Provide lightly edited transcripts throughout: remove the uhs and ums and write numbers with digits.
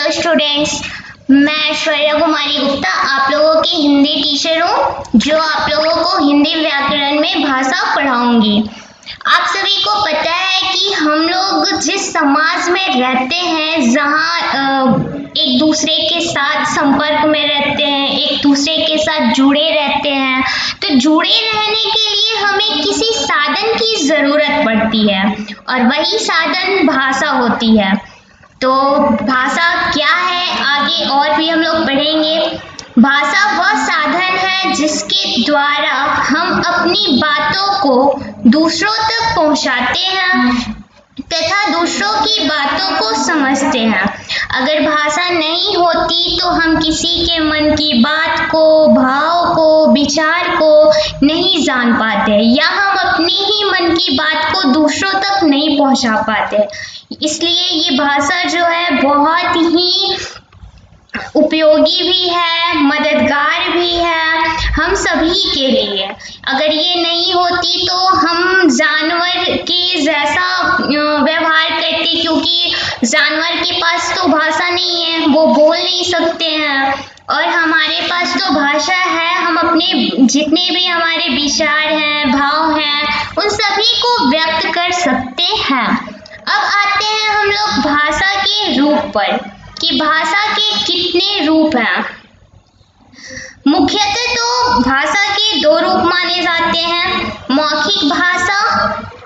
Hello students, मैं ऐश्वर्या कुमारी गुप्ता आप लोगों की हिंदी टीचर हूँ जो आप लोगों को हिंदी व्याकरण में भाषा पढ़ाऊंगी। आप सभी को पता है कि हम लोग जिस समाज में रहते हैं, जहाँ एक दूसरे के साथ संपर्क में रहते हैं, एक दूसरे के साथ जुड़े रहते हैं, तो जुड़े रहने के लिए हमें किसी साधन की ज़रूरत पड़ती है और वही साधन भाषा होती है। तो भाषा क्या है आगे और भी हम लोग पढ़ेंगे। भाषा वह साधन है जिसके द्वारा हम अपनी बातों को दूसरों तक पहुंचाते हैं तथा दूसरों की बातों को समझते हैं। अगर भाषा नहीं होती तो हम किसी के मन की बात को, भाव को, विचार को नहीं जान पाते या हम अपनी ही मन की बात को दूसरों तक नहीं पहुंचा पाते। इसलिए ये भाषा जो है बहुत ही उपयोगी भी है, मददगार भी है हम सभी के लिए। अगर ये नहीं होती तो हम जानवर के जैसा व्यवहार करते, क्योंकि जानवर के पास तो भाषा नहीं है, वो बोल नहीं सकते हैं, और हमारे पास तो भाषा है। हम अपने जितने भी हमारे विचार हैं, भाव हैं, उन सभी को व्यक्त कर सकते हैं। अब आते हैं हम लोग भाषा के रूप पर कि भाषा के कितने रूप हैं। मुख्यतः तो भाषा के दो रूप माने जाते हैं। मौखिक भाषा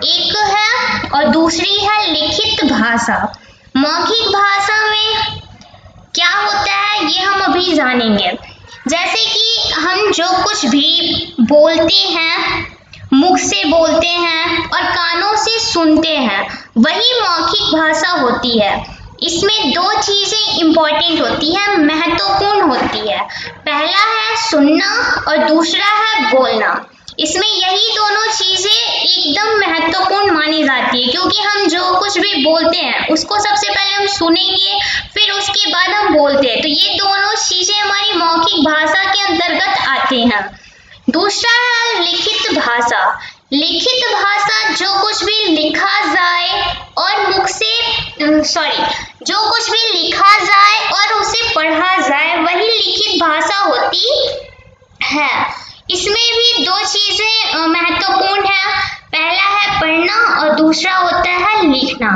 एक है और दूसरी है लिखित भाषा। मौखिक भाषा में क्या होता है ये हम अभी जानेंगे। जैसे कि हम जो कुछ भी बोलते हैं, मुख से बोलते हैं और कानों से सुनते हैं, वही मौखिक भाषा होती है। इसमें दो चीजें इम्पोर्टेंट होती है, महत्वपूर्ण होती है। पहला है सुनना और दूसरा है बोलना। इसमें यही दोनों चीजें एकदम महत्वपूर्ण मानी जाती है, क्योंकि हम जो कुछ भी बोलते हैं उसको सबसे पहले हम सुनेंगे, फिर उसके बाद हम बोलते हैं। तो ये दोनों चीजें हमारी मौखिक भाषा के अंतर्गत आते हैं। दूसरा है लिखित भाषा। लिखित भाषा जो कुछ भी लिखा जाए और मुख से जो कुछ भी लिखा जाए और उसे पढ़ा जाए, वही लिखित भाषा होती है। इसमें भी दो चीजें महत्वपूर्ण है। पहला है पढ़ना और दूसरा होता है लिखना।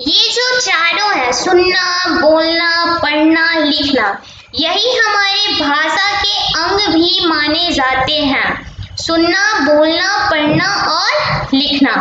ये जो चारों है, सुनना, बोलना, पढ़ना, लिखना, यही हमारे भाषा के अंग भी माने जाते हैं। सुनना, बोलना, पढ़ना और लिखना।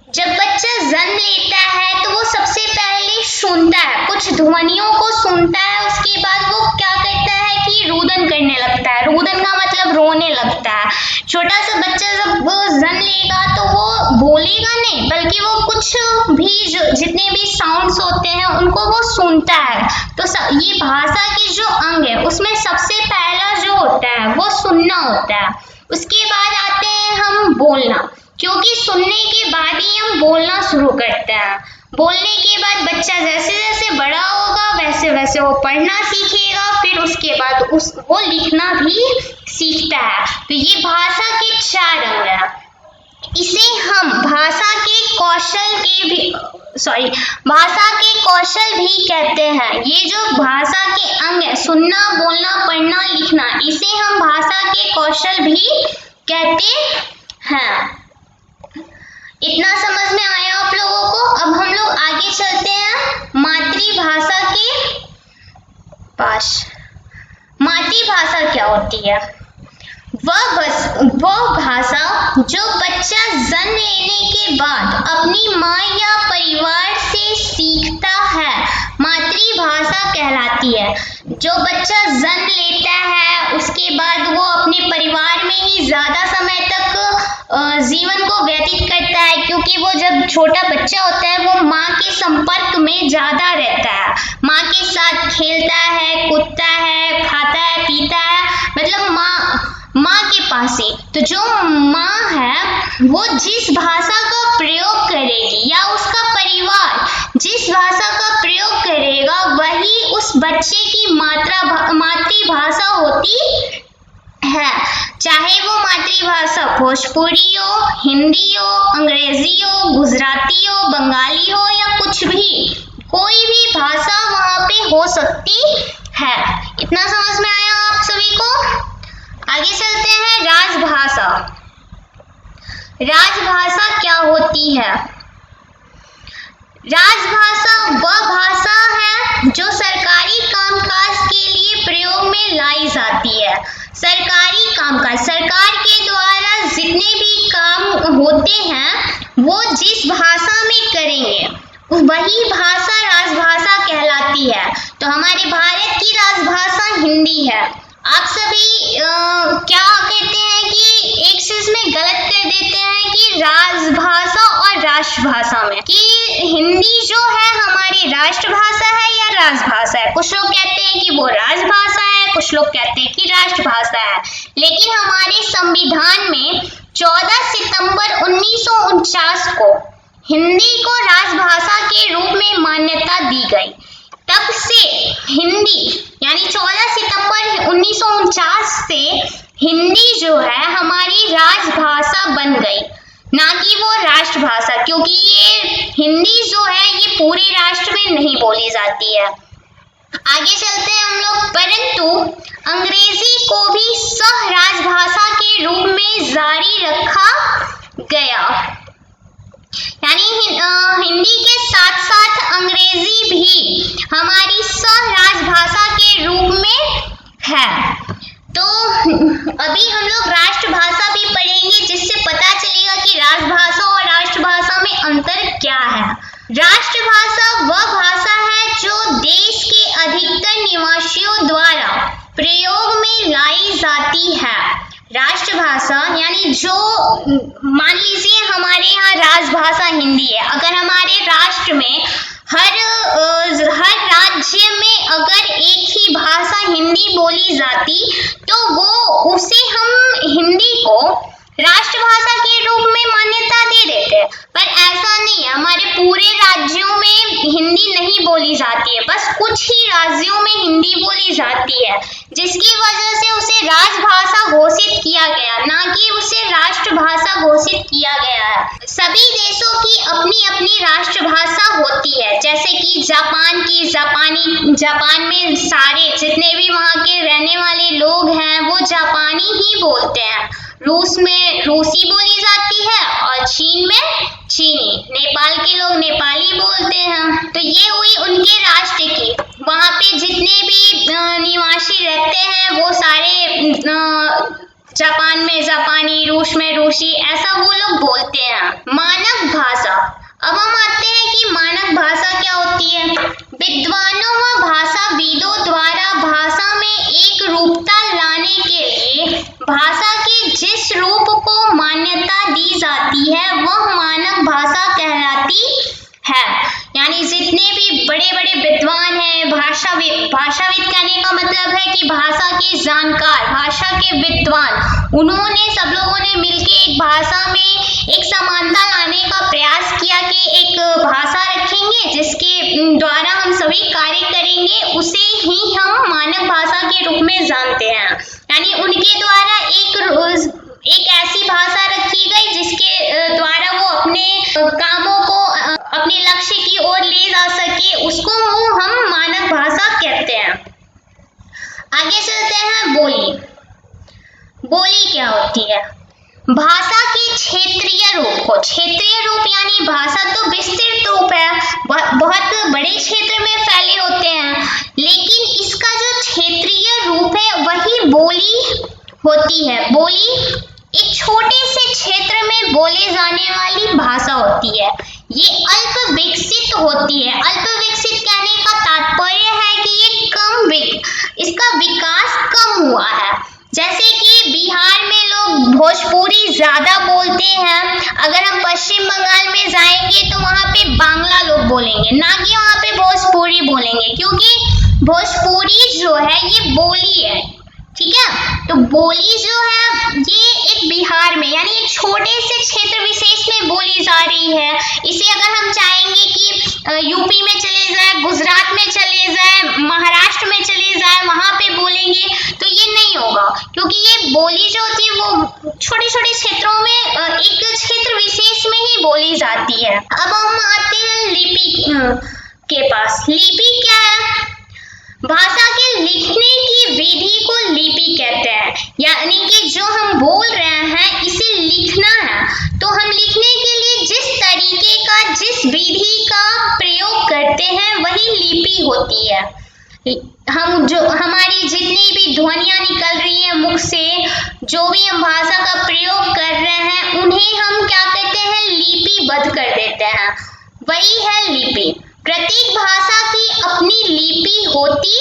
जब बच्चा जन्म लेता है तो वो सबसे पहले सुनता है, कुछ ध्वनियों को सुनता है, उसके बाद वो क्या करता है कि रुदन करने लगता है। रुदन का मतलब रोने लगता है। छोटा सा बच्चा जब वो जन्म लेगा तो वो बोलेगा नहीं, बल्कि वो कुछ भी जितने भी साउंड्स होते हैं उनको वो सुनता है। तो ये भाषा के जो अंग है उसमें सबसे पहला जो होता है वो सुनना होता है। उसके बाद आते हैं हम बोलना, क्योंकि सुनने के बाद ही हम बोलना शुरू करते हैं। बोलने के बाद बच्चा जैसे जैसे बड़ा होगा वैसे वैसे वो पढ़ना सीखेगा, फिर उसके बाद वो लिखना भी सीखता है। तो ये भाषा के चार अंग हैं। इसे हम भाषा के कौशल भी कहते हैं। ये जो भाषा के अंग है, सुनना, बोलना, पढ़ना, लिखना, इसे हम भाषा के कौशल भी कहते हैं। इतना समझ में आया आप लोगों को? अब हम लोग आगे चलते हैं मातृभाषा के पास। मातृभाषा क्या होती है? वह भाषा जो बच्चा जन्म लेने के बाद अपनी माँ या परिवार से सीखता है, मातृभाषा कहलाती है। जो बच्चा जन्म लेता है उसके बाद वो अपने परिवार में ही ज्यादा समय तक जीवन को व्यतीत करता है, क्योंकि वो जब छोटा बच्चा होता है वो माँ के संपर्क में ज्यादा रहता है। माँ के साथ खेलता है, कूदता है, खाता है, पीता है, मतलब माँ के पास ही। तो जो माँ है वो जिस भाषा का प्रयोग करेगी या उसका परिवार जिस भाषा का प्रयोग करेगा, वही उस बच्चे की मातृभाषा होती है। चाहे वो मातृभाषा भोजपुरी हो, हिंदी हो, अंग्रेजी हो, गुजराती हो, बंगाली हो या कुछ भी, कोई भी भाषा वहाँ हो सकती है। इतना समझ में आया आप सभी को? आगे चलते हैं राजभाषा। राजभाषा क्या होती है? राजभाषा वह भाषा है जो सरकारी कामकाज के लिए प्रयोग में लाई जाती है। सरकारी कामकाज, सरकार के द्वारा जितने भी काम होते हैं वो जिस भाषा में करेंगे वही भाषा राजभाषा कहलाती है। तो हमारे भारत की राजभाषा हिंदी है। आप सभी क्या कहते हैं कि एक चीज में गलत कर देते हैं कि राजभाषा और राष्ट्रभाषा में, कि हिंदी जो है हमारी राष्ट्रभाषा है या राजभाषा है। कुछ लोग कहते हैं कि वो राजभाषा है, कुछ लोग कहते हैं कि राष्ट्रभाषा है। लेकिन हमारे संविधान में 14 सितंबर 1949 को हिंदी को राजभाषा के रूप में मान्यता दी गई। तब से हिंदी यानी 14 सितंबर 1949 से हिंदी जो है हमारी राजभाषा बन गई, ना कि वो राष्ट्रभाषा, क्योंकि ये हिंदी जो है ये पूरे राष्ट्र में नहीं बोली जाती है। आगे चलते हैं हम लोग। परंतु अंग्रेजी को भी सह राजभाषा के रूप में जारी रखा गया, यानी हिंदी के साथ साथ अंग्रेजी भी हमारी सह राजभाषा के रूप में है। तो अभी हम लोग राष्ट्रभाषा भी पढ़ेंगे, जिससे पता चलेगा कि राजभाषा और राष्ट्रभाषा में अंतर क्या है। राष्ट्रभाषा वह भाषा है जो देश के अधिकतर निवासियों द्वारा प्रयोग में लाई जाती है। राष्ट्रभाषा यानी जो, मान लीजिए हमारे यहाँ राजभाषा हिंदी है, अगर हमारे राष्ट्र में हर राज्य में अगर एक ही भाषा हिंदी बोली जाती तो वो उसे हम हिंदी को राष्ट्रभाषा के रूप में मान्यता दे देते, पर ऐसा नहीं है। हमारे पूरे राज्यों में हिंदी नहीं बोली जाती है, बस कुछ ही राज्यों में हिंदी बोली जाती है, जिसकी वजह से उसे राजभाषा घोषित किया गया, ना कि उसे राष्ट्रभाषा घोषित किया गया है। सभी देशों की अपनी अपनी राष्ट्रभाषा होती है, जैसे कि जापान की जापान में सारे जितने भी वहाँ के रहने वाले लोग हैं वो जापानी ही बोलते हैं। रूस में रूसी बोली जाती है और चीन में चीनी, नेपाल के लोग नेपाली बोलते हैं। तो ये हुई उनके राष्ट्र की, वहाँ पे जितने भी निवासी रहते हैं वो सारे जापान में जापानी, रूस में रूसी, ऐसा वो लोग बोलते हैं। मानक भाषा, अब हम आते हैं कि मानक भाषा क्या होती है। विद्वानों व भाषाविदों द्वारा भाषा में एक रूपता लाने के लिए भाषा के जिस रूप को मान्यता दी जाती है वह मानक भाषा कहलाती है। यानी जितने भी बड़े बड़े विद्वान हैं, भाषाविद कहने का मतलब है कि भाषा के जानकार, भाषा के विद्वान, उन्होंने सब लोगों ने मिलकर एक भाषा में एक समानता लाने का प्रयास किया कि एक भाषा रखेंगे जिसके द्वारा हम सभी कार्य करेंगे, उसे ही हम मानक भाषा के रूप में जानते हैं। यानी उनके द्वारा एक ऐसी भाषा रखी गई जिसके द्वारा वो अपने कामों को अपने लक्ष्य की ओर ले जा सके, उसको हम मानक भाषा कहते हैं। आगे चलते हैं बोली। बोली क्या होती है? भाषा के क्षेत्रीय रूप को, क्षेत्रीय रूप यानी भाषा तो विस्तृत रूप है, बहुत बड़े क्षेत्र में फैले होते हैं, लेकिन इसका जो क्षेत्रीय रूप है वही बोली होती है। बोली एक छोटे से क्षेत्र में बोले जाने वाली भाषा होती है। ये अल्प विकसित होती है। अल्प विकसित कहने का तात्पर्य है कि ये इसका विकास कम हुआ है। जैसे कि बिहार में लोग भोजपुरी ज्यादा बोलते हैं, अगर हम पश्चिम बंगाल में जाएंगे तो वहाँ पे बांग्ला लोग बोलेंगे, ना कि वहाँ पे भोजपुरी बोलेंगे, क्योंकि भोजपुरी जो है ये बोली है, ठीक है। तो बोली जो है ये एक बिहार में यानी एक छोटे से क्षेत्र विशेष में बोली जा रही है। इसे अगर हम चाहेंगे कि यूपी में चले जाए, गुजरात में चले जाए, महाराष्ट्र में चले जाए, वहां पे बोलेंगे तो ये नहीं होगा, क्योंकि ये बोली जो होती है वो छोटे छोटे क्षेत्रों में एक क्षेत्र विशेष में ही बोली जाती है। अब हम आते हैं लिपि के पास। लिपि क्या है? लिपि होती है। हम जो हमारी जितनी भी ध्वनियां निकल रही हैं मुख से, जो भी हम भाषा का प्रयोग कर रहे हैं, उन्हें हम क्या कहते हैं, लिपिबद्ध कर देते हैं। वही है लिपि। प्रत्येक भाषा की अपनी लिपि होती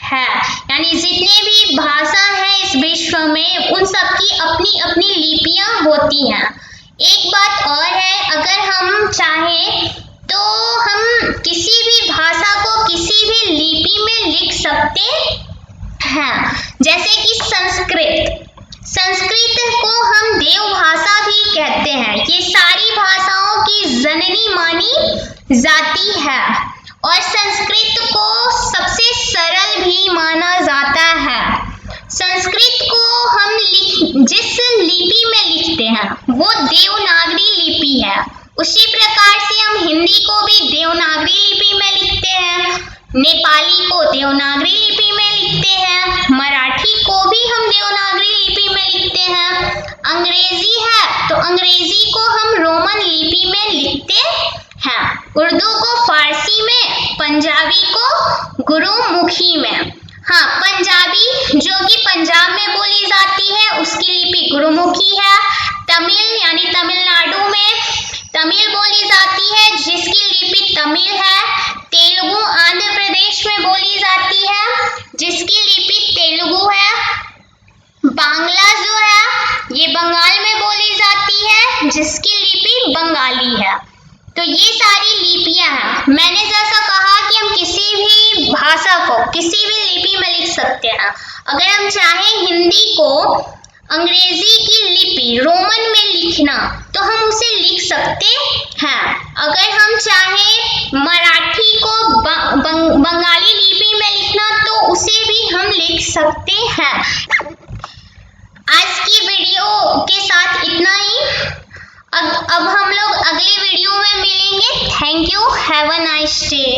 है, यानी जितने भी भाषा है इस विश्व में, उन सबकी अपनी अपनी लिपियां होती हैं। एक बात और है, अगर हम चाहें तो हम किसी भी भाषा को किसी भी लिपि में लिख सकते हैं। जैसे कि संस्कृत को हम देव भाषा भी कहते हैं। ये सारी भाषाओं की जननी मानी जाती है और संस्कृत को सबसे सरल भी माना जाता है। संस्कृत को हम जिस लिपि में लिखते हैं वो देवनागरी लिपि है। उसी प्रकार से हम हिंदी को भी देवनागरी लिपि में लिखते हैं, नेपाली को देवनागरी लिपि में लिखते हैं, मराठी को भी हम देवनागरी लिपि में लिखते हैं। अंग्रेजी है तो अंग्रेजी को हम रोमन लिपि में लिखते हैं। उर्दू को फारसी में, पंजाबी को गुरुमुखी में। हाँ, पंजाबी जो कि पंजाब में बोली जाती है उसकी लिपि गुरुमुखी है। तमिल यानी तमिलनाडु में तमिल बोली जाती है जिसकी लिपि तमिल है। तेलुगु आंध्र प्रदेश में बोली जाती है जिसकी लिपि तेलुगु है। बांग्ला जो है ये बंगाल में बोली जाती है जिसकी लिपि बंगाली है। तो ये सारी लिपियां हैं। मैंने जैसा कहा कि हम किसी भी भाषा को किसी भी लिपि में लिख सकते हैं। अगर हम चाहें हिंदी को अंग्रेजी की लिपि रोमन में लिखना तो हम उसे लिख सकते हैं। अगर हम चाहें मराठी को बंगाली लिपि में लिखना तो उसे भी हम लिख सकते हैं। आज की वीडियो के साथ इतना ही। अब हम लोग अगली वीडियो में मिलेंगे। Thank you, have a nice day.